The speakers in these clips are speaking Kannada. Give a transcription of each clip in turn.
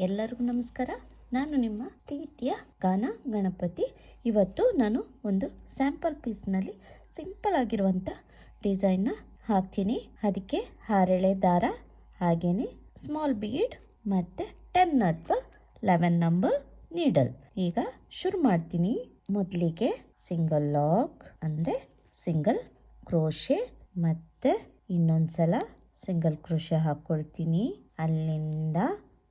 ಎಲ್ಲರಿಗೂ ನಮಸ್ಕಾರ. ನಾನು ನಿಮ್ಮ ಪ್ರೀತಿಯ ಗಾನ ಗಣಪತಿ. ಇವತ್ತು ನಾನು ಒಂದು ಸ್ಯಾಂಪಲ್ ಪೀಸ್ನಲ್ಲಿ ಸಿಂಪಲ್ ಆಗಿರುವಂಥ ಡಿಸೈನ್ನ ಹಾಕ್ತೀನಿ. ಅದಕ್ಕೆ 6 ಎಳೆ ದಾರ, ಹಾಗೆಯೇ ಸ್ಮಾಲ್ ಬೀಡ್ ಮತ್ತು 10 ಅಥವಾ 11 ನಂಬರ್ ನೀಡಲ್. ಈಗ ಶುರು ಮಾಡ್ತೀನಿ. ಮೊದಲಿಗೆ ಸಿಂಗಲ್ ಲಾಕ್ ಅಂದರೆ ಸಿಂಗಲ್ ಕ್ರೋಶೆ, ಮತ್ತು ಇನ್ನೊಂದು ಸಲ ಸಿಂಗಲ್ ಕ್ರೋಶೆ ಹಾಕ್ಕೊಳ್ತೀನಿ. ಅಲ್ಲಿಂದ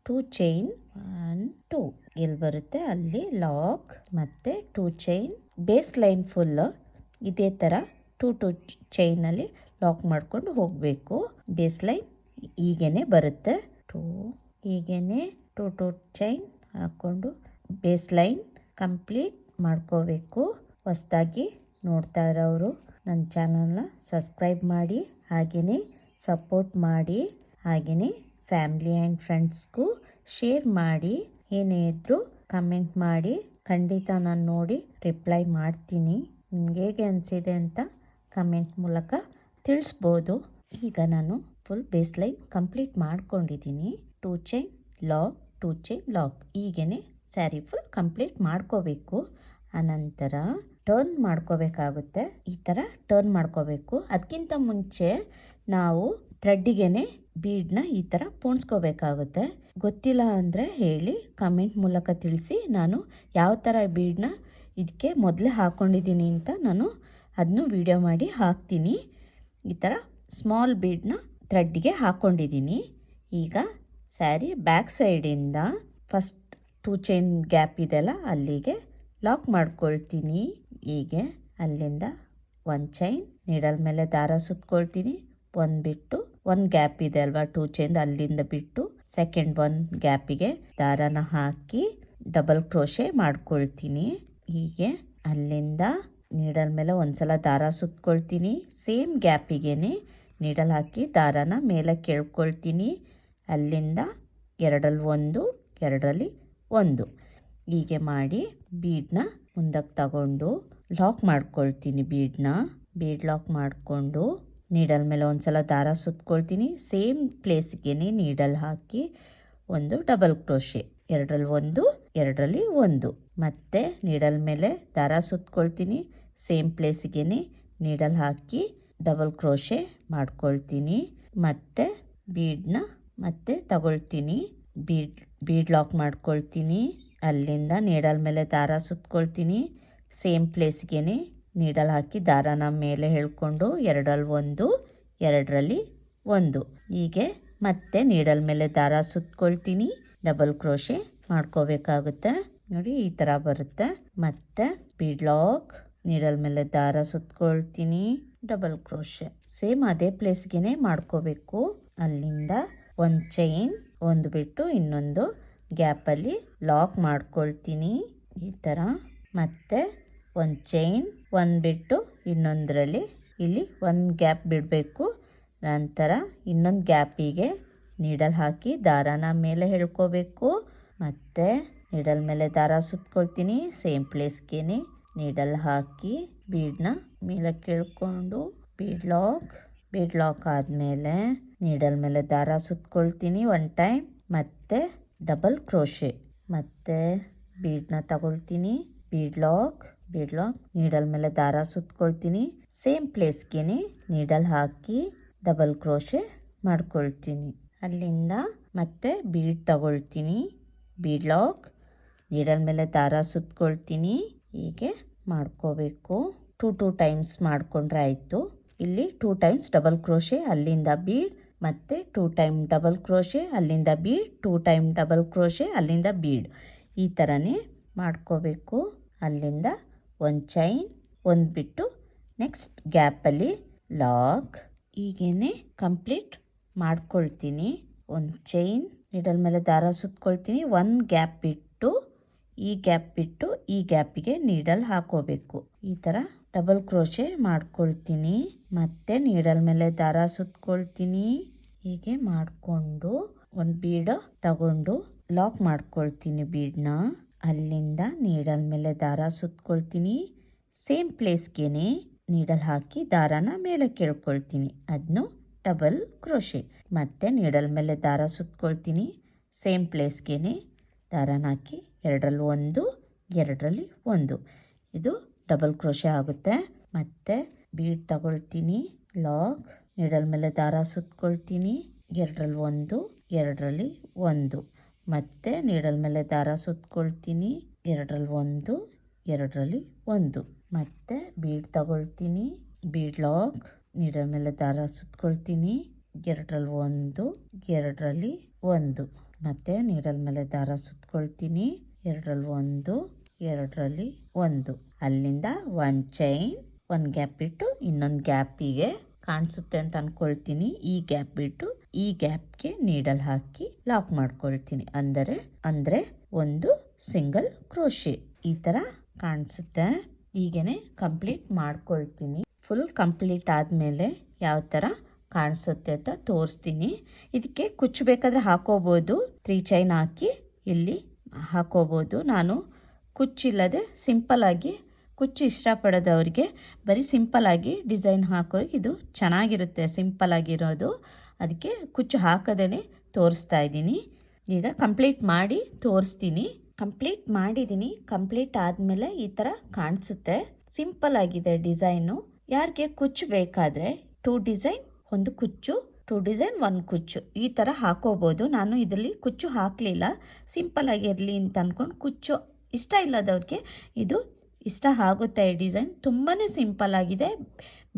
2 ಚೈನ್ 1 2 ಎಲ್ಲಿ ಬರುತ್ತೆ ಅಲ್ಲಿ ಲಾಕ್, ಮತ್ತು 2 ಚೈನ್ ಬೇಸ್ ಲೈನ್ ಫುಲ್ ಇದೇ ಥರ 2 ಚೈನಲ್ಲಿ ಲಾಕ್ ಮಾಡ್ಕೊಂಡು ಹೋಗಬೇಕು. ಬೇಸ್ ಲೈನ್ ಹೀಗೇ ಬರುತ್ತೆ. ಹೀಗೇ 2 ಚೈನ್ ಹಾಕ್ಕೊಂಡು ಬೇಸ್ ಲೈನ್ ಕಂಪ್ಲೀಟ್ ಮಾಡ್ಕೋಬೇಕು. ಹೊಸದಾಗಿ ನೋಡ್ತಾ ಇರೋರು ನನ್ನ ಚಾನಲ್ನ ಸಬ್ಸ್ಕ್ರೈಬ್ ಮಾಡಿ, ಹಾಗೆಯೇ ಸಪೋರ್ಟ್ ಮಾಡಿ, ಹಾಗೆಯೇ ಫ್ಯಾಮಿಲಿ ಆ್ಯಂಡ್ ಫ್ರೆಂಡ್ಸ್ಗೂ ಶೇರ್ ಮಾಡಿ. ಏನೇ ಇದ್ದರೂ ಕಮೆಂಟ್ ಮಾಡಿ, ಖಂಡಿತ ನಾನು ನೋಡಿ ರಿಪ್ಲೈ ಮಾಡ್ತೀನಿ. ನಿಮ್ಗೆ ಹೇಗೆ ಅನಿಸಿದೆ ಅಂತ ಕಮೆಂಟ್ ಮೂಲಕ ತಿಳಿಸ್ಬೋದು. ಈಗ ನಾನು ಫುಲ್ ಬೇಸ್ ಲೈನ್ ಕಂಪ್ಲೀಟ್ ಮಾಡ್ಕೊಂಡಿದ್ದೀನಿ. 2 ಚೈನ್ ಲಾಕ್, 2 ಚೈನ್ ಲಾಕ್, ಹೀಗೇ ಸ್ಯಾರಿ ಫುಲ್ ಕಂಪ್ಲೀಟ್ ಮಾಡ್ಕೋಬೇಕು. ಆನಂತರ ಟರ್ನ್ ಮಾಡ್ಕೋಬೇಕಾಗುತ್ತೆ. ಈ ಥರ ಟರ್ನ್ ಮಾಡ್ಕೋಬೇಕು. ಅದಕ್ಕಿಂತ ಮುಂಚೆ ನಾವು ಥ್ರೆಡ್ಡಿಗೆ ಬೀಡನ್ನ ಈ ಥರ ಪೋಣಿಸ್ಕೋಬೇಕಾಗುತ್ತೆ. ಗೊತ್ತಿಲ್ಲ ಅಂದರೆ ಹೇಳಿ, ಕಮೆಂಟ್ ಮೂಲಕ ತಿಳಿಸಿ. ನಾನು ಯಾವ ಥರ ಬೀಡನ್ನ ಇದಕ್ಕೆ ಮೊದಲೇ ಹಾಕ್ಕೊಂಡಿದ್ದೀನಿ ಅಂತ ನಾನು ಅದನ್ನು ವಿಡಿಯೋ ಮಾಡಿ ಹಾಕ್ತೀನಿ. ಈ ಥರ ಸ್ಮಾಲ್ ಬೀಡನ್ನ ಥ್ರೆಡ್ಡಿಗೆ ಹಾಕ್ಕೊಂಡಿದ್ದೀನಿ. ಈಗ ಸ್ಯಾರಿ ಬ್ಯಾಕ್ ಸೈಡಿಂದ ಫಸ್ಟ್ 2 ಚೈನ್ ಗ್ಯಾಪ್ ಇದೆಲ್ಲ ಅಲ್ಲಿಗೆ ಲಾಕ್ ಮಾಡ್ಕೊಳ್ತೀನಿ. ಹೀಗೆ ಅಲ್ಲಿಂದ 1 ಚೈನ್ ನೀಡಲ್ ಮೇಲೆ ದಾರ ಸುತ್ಕೊಳ್ತೀನಿ. 1 ಬಿಟ್ಟು 1 ಗ್ಯಾಪ್ ಇದೆ ಅಲ್ವಾ 2 ಚೈನ್, ಅಲ್ಲಿಂದ ಬಿಟ್ಟು ಸೆಕೆಂಡ್ 1 ಗ್ಯಾಪಿಗೆ ದಾರನ ಹಾಕಿ ಡಬಲ್ ಕ್ರೋಶೆ ಮಾಡ್ಕೊಳ್ತೀನಿ. ಹೀಗೆ ಅಲ್ಲಿಂದ ನೀಡಲ್ ಮೇಲೆ ಒಂದ್ಸಲ ದಾರ ಸುತ್ಕೊಳ್ತೀನಿ. ಸೇಮ್ ಗ್ಯಾಪಿಗೆ ನೀಡಲ್ ಹಾಕಿ ದಾರನ ಮೇಲೆ ಕೇಳ್ಕೊಳ್ತೀನಿ. ಅಲ್ಲಿಂದ 2ರಲ್ಲಿ 1, 2ರಲ್ಲಿ 1 ಹೀಗೆ ಮಾಡಿ ಬೀಡನ್ನ ಮುಂದಕ್ಕೆ ತಗೊಂಡು ಲಾಕ್ ಮಾಡ್ಕೊಳ್ತೀನಿ. ಬೀಡ್ ಲಾಕ್ ಮಾಡಿಕೊಂಡು ನೀಡಲ್ ಮೇಲೆ ಒಂದ್ಸಲ ದಾರ ಸುತ್ಕೊಳ್ತೀನಿ. ಸೇಮ್ ಪ್ಲೇಸ್ಗೆ ನೀಡಲ್ ಹಾಕಿ ಒಂದು ಡಬಲ್ ಕ್ರೋಶೆ, 2ರಲ್ಲಿ 1, 2ರಲ್ಲಿ 1, ಮತ್ತೆ ನೀಡಲ್ ಮೇಲೆ ದಾರ ಸುತ್ಕೊಳ್ತೀನಿ. ಸೇಮ್ ಪ್ಲೇಸ್ಗೆ ನೀಡಲ್ ಹಾಕಿ ಡಬಲ್ ಕ್ರೋಶೆ ಮಾಡ್ಕೊಳ್ತೀನಿ. ಮತ್ತೆ ಬೀಡನ್ನ ಮತ್ತೆ ತಗೊಳ್ತೀನಿ. ಬೀಡ್ ಲಾಕ್ ಮಾಡ್ಕೊಳ್ತೀನಿ. ಅಲ್ಲಿಂದ ನೀಡಲ್ ಮೇಲೆ ದಾರ ಸುತ್ಕೊಳ್ತೀನಿ. ಸೇಮ್ ಪ್ಲೇಸ್ಗೆ ನೀಡಲ್ ಹಾಕಿ ದಾರನ ಮೇಲೆ ಹೇಳ್ಕೊಂಡು 2ರಲ್ಲಿ 1, 2ರಲ್ಲಿ 1 ಹೀಗೆ ಮತ್ತೆ ನೀಡಲ್ ಮೇಲೆ ದಾರ ಸುತ್ಕೊಳ್ತೀನಿ. ಡಬಲ್ ಕ್ರೋಶೆ ಮಾಡ್ಕೋಬೇಕಾಗುತ್ತೆ. ನೋಡಿ ಈ ಥರ ಬರುತ್ತೆ. ಮತ್ತೆ ಬೀಡ್ ಲಾಕ್, ನೀಡಲ್ ಮೇಲೆ ದಾರ ಸುತ್ಕೊಳ್ತೀನಿ, ಡಬಲ್ ಕ್ರೋಶೆ ಸೇಮ್ ಅದೇ ಪ್ಲೇಸ್ಗೆ ಮಾಡ್ಕೋಬೇಕು. ಅಲ್ಲಿಂದ 1 ಚೈನ್, 1 ಬಿಟ್ಟು ಇನ್ನೊಂದು ಗ್ಯಾಪಲ್ಲಿ ಲಾಕ್ ಮಾಡ್ಕೊಳ್ತೀನಿ ಈ ಥರ. ಮತ್ತೆ 1 ಚೈನ್, 1 ಬಿಟ್ಟು ಇನ್ನೊಂದರಲ್ಲಿ ಇಲ್ಲಿ 1 ಗ್ಯಾಪ್ ಬಿಡಬೇಕು. ನಂತರ ಇನ್ನೊಂದು ಗ್ಯಾಪಿಗೆ ನೀಡಲ್ ಹಾಕಿ ದಾರನ ಮೇಲೆ ಹೇಳ್ಕೋಬೇಕು. ಮತ್ತು ನೀಡಲ್ ಮೇಲೆ ದಾರ ಸುತ್ಕೊಳ್ತೀನಿ. ಸೇಮ್ ಪ್ಲೇಸ್ಗೆ ನೀಡಲ್ ಹಾಕಿ ಬೀಡನ್ನ ಮೇಲೆ ಕೇಳ್ಕೊಂಡು ಬೀಡ್ ಲಾಕ್ ಆದಮೇಲೆ ನೀಡಲ್ ಮೇಲೆ ದಾರ ಸುತ್ಕೊಳ್ತೀನಿ 1 ಟೈಮ್. ಮತ್ತು ಡಬಲ್ ಕ್ರೋಶೆ, ಮತ್ತೆ ಬೀಡನ್ನ ತಗೊಳ್ತೀನಿ. ಬೀಡ್ ಲಾಕ್, ನೀಡಲ್ ಮೇಲೆ ದಾರ ಸುತ್ಕೊಳ್ತೀನಿ. ಸೇಮ್ ಪ್ಲೇಸ್ಗೆ ನೀಡಲ್ ಹಾಕಿ ಡಬಲ್ ಕ್ರೋಶೆ ಮಾಡ್ಕೊಳ್ತೀನಿ. ಅಲ್ಲಿಂದ ಮತ್ತೆ ಬೀಡ್ ತಗೊಳ್ತೀನಿ. ಬೀಡ್ ಲಾಕ್, ನೀಡಲ್ ಮೇಲೆ ದಾರ ಸುತ್ಕೊಳ್ತೀನಿ. ಹೀಗೆ ಮಾಡ್ಕೋಬೇಕು. 2 ಟೈಮ್ಸ್ ಮಾಡಿಕೊಂಡ್ರೆ ಆಯಿತು. ಇಲ್ಲಿ 2 ಟೈಮ್ಸ್ ಡಬಲ್ ಕ್ರೋಶೆ, ಅಲ್ಲಿಂದ ಬೀಡ್, ಮತ್ತು 2 ಟೈಮ್ ಡಬಲ್ ಕ್ರೋಶೆ, ಅಲ್ಲಿಂದ ಬೀಡ್, 2 ಟೈಮ್ ಡಬಲ್ ಕ್ರೋಶೆ, ಅಲ್ಲಿಂದ ಬೀಡ್, ಈ ಥರನೇ ಮಾಡ್ಕೋಬೇಕು. ಅಲ್ಲಿಂದ 1 ಚೈನ್, 1 ಬಿಟ್ಟು ನೆಕ್ಸ್ಟ್ ಗ್ಯಾಪಲ್ಲಿ ಲಾಕ್, ಹೀಗೇ ಕಂಪ್ಲೀಟ್ ಮಾಡ್ಕೊಳ್ತೀನಿ. 1 ಚೈನ್, ನೀಡಲ್ ಮೇಲೆ ದಾರ ಸುತ್ಕೊಳ್ತೀನಿ. 1 ಗ್ಯಾಪ್ ಬಿಟ್ಟು ಈ ಗ್ಯಾಪಿಗೆ ನೀಡಲ್ ಹಾಕೋಬೇಕು. ಈ ಥರ ಡಬಲ್ ಕ್ರೋಶೆ ಮಾಡ್ಕೊಳ್ತೀನಿ. ಮತ್ತೆ ನೀಡಲ್ ಮೇಲೆ ದಾರ ಸುತ್ಕೊಳ್ತೀನಿ. ಹೀಗೆ ಮಾಡಿಕೊಂಡು 1 ಬೀಡ್ ತಗೊಂಡು ಲಾಕ್ ಮಾಡ್ಕೊಳ್ತೀನಿ ಬೀಡನ್ನ. ಅಲ್ಲಿಂದ ನೀಡಲ್ ಮೇಲೆ ದಾರ ಸುತ್ಕೊಳ್ತೀನಿ. ಸೇಮ್ ಪ್ಲೇಸ್ಗೆ ನೀಡಲ್ ಹಾಕಿ ದಾರನ ಮೇಲೆ ಕೇಳ್ಕೊಳ್ತೀನಿ. ಅದನ್ನು ಡಬಲ್ ಕ್ರೋಶೆ. ಮತ್ತೆ ನೀಡಲ್ ಮೇಲೆ ದಾರ ಸುತ್ಕೊಳ್ತೀನಿ. ಸೇಮ್ ಪ್ಲೇಸ್ಗೆ ದಾರನ ಹಾಕಿ 2ರಲ್ಲಿ 1 2ರಲ್ಲಿ 1 ಇದು ಡಬಲ್ ಕ್ರೋಶೆ ಆಗುತ್ತೆ. ಮತ್ತು ಬೀಡ್ ತಗೊಳ್ತೀನಿ, ಲಾಕ್, ನೀಡಲ್ ಮೇಲೆ ದಾರ ಸುತ್ಕೊಳ್ತೀನಿ, 2ರಲ್ಲಿ 1 2ರಲ್ಲಿ 1 ಮತ್ತು ನೀಡಲ್ ಮೇಲೆ ದಾರ ಸುತ್ಕೊಳ್ತೀನಿ, 2ರಲ್ಲಿ 1 2ರಲ್ಲಿ 1 ಮತ್ತು ಬೀಡ್ ತಗೊಳ್ತೀನಿ, ಬೀಡ್ ಲಾಕ್, ನೀಡಲ್ ಮೇಲೆ ದಾರ ಸುತ್ಕೊಳ್ತೀನಿ, 2ರಲ್ಲಿ 1 2ರಲ್ಲಿ 1 ಮತ್ತು ನೀಡಲ್ ಮೇಲೆ ದಾರ ಸುತ್ಕೊಳ್ತೀನಿ, 2ರಲ್ಲಿ 1 2ರಲ್ಲಿ 1 ಅಲ್ಲಿಂದ 1 ಚೈನ್, 1 ಗ್ಯಾಪ್ ಬಿಟ್ಟು ಇನ್ನೊಂದು ಗ್ಯಾಪಿಗೆ ಕಾಣಿಸುತ್ತೆ ಅಂತ ಅಂದ್ಕೊಳ್ತೀನಿ. ಈ ಗ್ಯಾಪ್ ಬಿಟ್ಟು ಈ ಗ್ಯಾಪ್ಗೆ ನೀಡಲ್ ಹಾಕಿ ಲಾಕ್ ಮಾಡ್ಕೊಳ್ತೀನಿ. ಅಂದರೆ ಒಂದು ಸಿಂಗಲ್ ಕ್ರೋಶೆ ಈ ಥರ ಕಾಣಿಸುತ್ತೆ. ಹೀಗೇನೆ ಕಂಪ್ಲೀಟ್ ಮಾಡ್ಕೊಳ್ತೀನಿ. ಫುಲ್ ಕಂಪ್ಲೀಟ್ ಆದಮೇಲೆ ಯಾವ ಥರ ಕಾಣಿಸುತ್ತೆ ಅಂತ ತೋರಿಸ್ತೀನಿ. ಇದಕ್ಕೆ ಕುಚ್ಚು ಬೇಕಾದರೆ ಹಾಕೋಬೋದು, 3 ಚೈನ್ ಹಾಕಿ ಇಲ್ಲಿ ಹಾಕೋಬೋದು. ನಾನು ಕುಚ್ಚಿಲ್ಲದೆ ಸಿಂಪಲ್ಲಾಗಿ, ಕುಚ್ಚು ಇಷ್ಟಪಡೋದವ್ರಿಗೆ ಬರೀ ಸಿಂಪಲ್ಲಾಗಿ ಡಿಸೈನ್ ಹಾಕೋರಿಗೆ ಇದು ಚೆನ್ನಾಗಿರುತ್ತೆ, ಸಿಂಪಲ್ಲಾಗಿರೋದು. ಅದಕ್ಕೆ ಕುಚ್ಚು ಹಾಕದೇ ತೋರಿಸ್ತಾ ಇದ್ದೀನಿ. ಈಗ ಕಂಪ್ಲೀಟ್ ಮಾಡಿ ತೋರಿಸ್ತೀನಿ. ಕಂಪ್ಲೀಟ್ ಮಾಡಿದ್ದೀನಿ. ಕಂಪ್ಲೀಟ್ ಆದಮೇಲೆ ಈ ಥರ ಕಾಣಿಸುತ್ತೆ. ಸಿಂಪಲ್ ಆಗಿದೆ ಡಿಸೈನು. ಯಾರಿಗೆ ಕುಚ್ಚು ಬೇಕಾದರೆ 2 ಡಿಸೈನ್ 1 ಕುಚ್ಚು, 2 ಡಿಸೈನ್ 1 ಕುಚ್ಚು ಈ ಥರ ಹಾಕೋಬೋದು. ನಾನು ಇದರಲ್ಲಿ ಕುಚ್ಚು ಹಾಕಲಿಲ್ಲ, ಸಿಂಪಲ್ ಆಗಿರಲಿ ಅಂತ ಅಂದ್ಕೊಂಡು. ಕುಚ್ಚು ಇಷ್ಟ ಇಲ್ಲದವ್ರಿಗೆ ಇದು ಇಷ್ಟ ಆಗುತ್ತೆ. ಈ ಡಿಸೈನ್ ತುಂಬಾ ಸಿಂಪಲ್ ಆಗಿದೆ,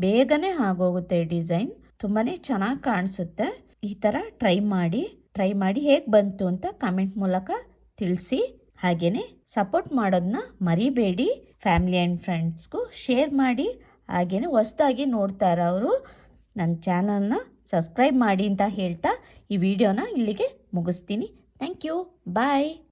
ಬೇಗನೆ ಆಗೋಗುತ್ತೆ. ಡಿಸೈನ್ ತುಂಬಾ ಚೆನ್ನಾಗಿ ಕಾಣಿಸುತ್ತೆ. ಈ ಥರ ಟ್ರೈ ಮಾಡಿ ಹೇಗೆ ಬಂತು ಅಂತ ಕಮೆಂಟ್ ಮೂಲಕ ತಿಳಿಸಿ. ಹಾಗೆಯೇ ಸಪೋರ್ಟ್ ಮಾಡೋದನ್ನ ಮರಿಬೇಡಿ. ಫ್ಯಾಮಿಲಿ ಆ್ಯಂಡ್ ಫ್ರೆಂಡ್ಸ್ಗೂ ಶೇರ್ ಮಾಡಿ. ಹಾಗೆಯೇ ಹೊಸದಾಗಿ ನೋಡ್ತಾ ಇರೋರು ನನ್ನ ಚಾನಲ್ನ ಸಬ್ಸ್ಕ್ರೈಬ್ ಮಾಡಿ ಅಂತ ಹೇಳ್ತಾ ಈ ವಿಡಿಯೋನ ಇಲ್ಲಿಗೆ ಮುಗಿಸ್ತೀನಿ. Thank you, bye.